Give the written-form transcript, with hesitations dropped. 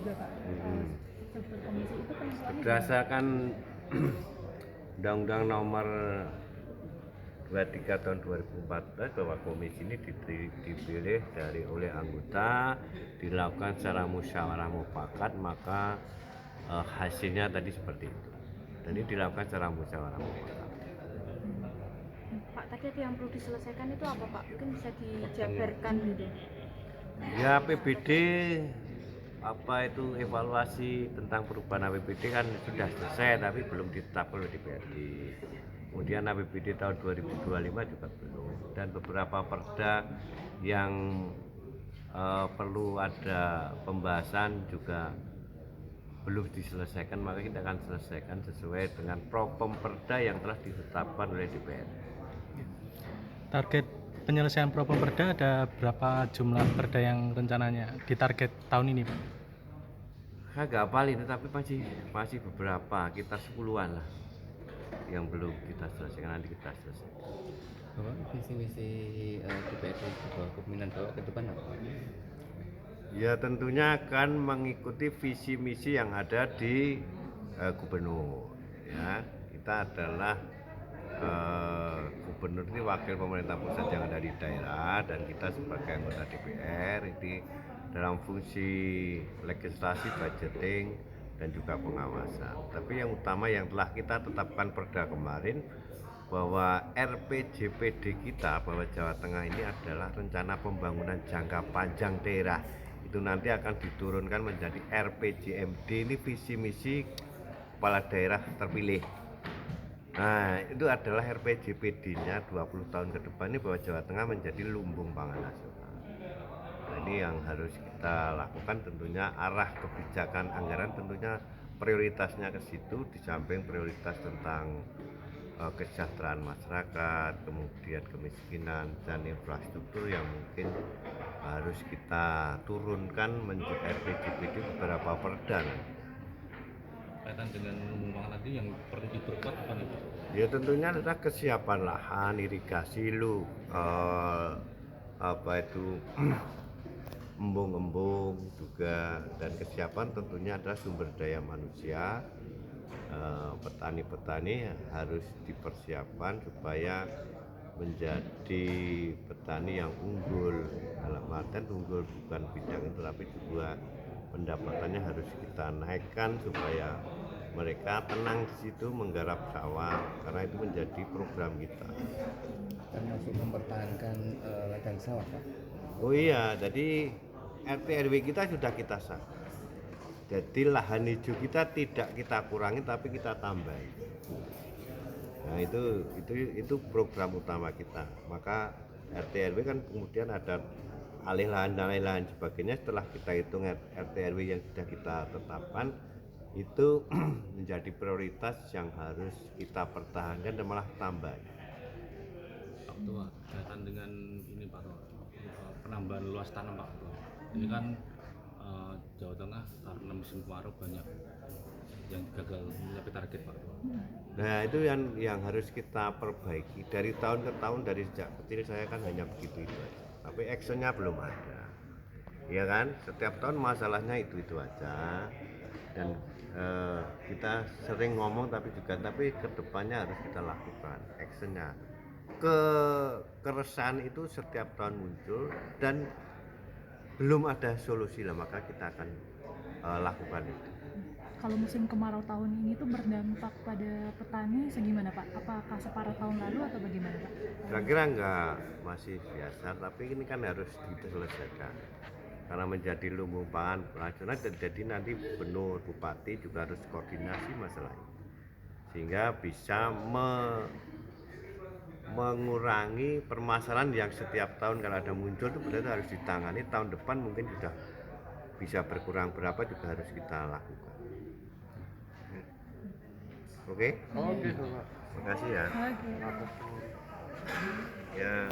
juga Pak. Struktur komisi itu penentuannya Berdasarkan Undang-Undang Nomor 23 tahun 2014 bahwa komisi ini dipilih oleh anggota, dilakukan secara musyawarah mufakat, maka hasilnya tadi seperti itu. Dan ini dilakukan secara musyawarah mufakat. Pak, tadi ada yang perlu diselesaikan itu apa Pak? Mungkin bisa dijabarkan gitu. Ya APBD, apa itu evaluasi tentang perubahan APBD kan sudah selesai tapi belum ditetapkan oleh DPRD. Kemudian APBD tahun 2025 juga belum, dan beberapa perda yang perlu ada pembahasan juga belum diselesaikan, maka kita akan selesaikan sesuai dengan perda yang telah ditetapkan oleh DPR. Target penyelesaian perda ada berapa jumlah perda yang rencananya ditarget tahun ini, Pak? Agak hafal ini, tapi masih beberapa, kita 10-an lah yang belum kita selesaikan, nanti kita selesaikan. Bapak, visi-misi DPRD di bawah kepemimpinan Bapak ke depan apa? Ya tentunya akan mengikuti visi misi yang ada di gubernur. Ya, kita adalah gubernur ini wakil pemerintah pusat yang ada di daerah, dan kita sebagai anggota DPR ini dalam fungsi legislasi, budgeting, dan juga pengawasan. Tapi yang utama yang telah kita tetapkan perda kemarin, bahwa RPJPD kita, bahwa Jawa Tengah ini adalah rencana pembangunan jangka panjang daerah, itu nanti akan diturunkan menjadi RPJMD, ini visi misi kepala daerah terpilih. Nah itu adalah RPJPD-nya 20 tahun ke depan ini, bahwa Jawa Tengah menjadi lumbung pangan nasional. Nah, ini yang harus kita lakukan, tentunya arah kebijakan anggaran tentunya prioritasnya ke situ, di samping prioritas tentang kesejahteraan masyarakat, kemudian kemiskinan dan infrastruktur yang mungkin harus kita turunkan menjadi RPJPD beberapa perda. Kaitan dengan lumbung pangan tadi yang perlu diperkuat apa nih Pak? Ya tentunya adalah kesiapan lahan, irigasi apa itu embung-embung juga, dan kesiapan tentunya adalah sumber daya manusia. Petani-petani harus dipersiapkan supaya menjadi petani yang unggul, dalam artian unggul bukan bidang itu, tapi juga pendapatannya harus kita naikkan supaya mereka tenang di situ menggarap sawah, karena itu menjadi program kita. Termasuk mempertahankan ladang sawah, Pak. Oh iya, jadi RT RW kita sudah kita sah. Jadi lahan hijau kita tidak kita kurangi tapi kita tambahi. Nah itu program utama kita. Maka RT RW kan kemudian ada alih lahan dan lain-lain sebagainya. Setelah kita hitung RT RW yang sudah kita tetapkan, itu menjadi prioritas yang harus kita pertahankan dan malah tambah. Pak Ketua, kaitan dengan ini Pak Ketua, penambahan luas tanam Pak Ketua. Ini kan Jawa Tengah karena musim kemarau banyak yang gagal mencapai target Pak. Nah itu yang harus kita perbaiki dari tahun ke tahun. Dari sejak kecil saya kan hanya begitu itu aja, tapi actionnya belum ada, ya kan? Setiap tahun masalahnya itu aja, dan kita sering ngomong tapi kedepannya harus kita lakukan actionnya. Keresahan itu setiap tahun muncul dan belum ada solusi lah, maka kita akan lakukan itu. Kalau musim kemarau tahun ini tuh berdampak pada petani segimana Pak? Apakah separah tahun lalu atau bagaimana Pak? Kira-kira enggak, masih biasa, tapi ini kan harus diselesaikan karena menjadi lumbung pangan nasional, dan jadi nanti gubernur, bupati juga harus koordinasi masalah ini sehingga bisa mengurangi permasalahan yang setiap tahun kalau ada muncul itu berarti harus ditangani. Tahun depan mungkin sudah bisa berkurang berapa juga harus kita lakukan. Oke? Oke, terima kasih ya. Oke. Ya.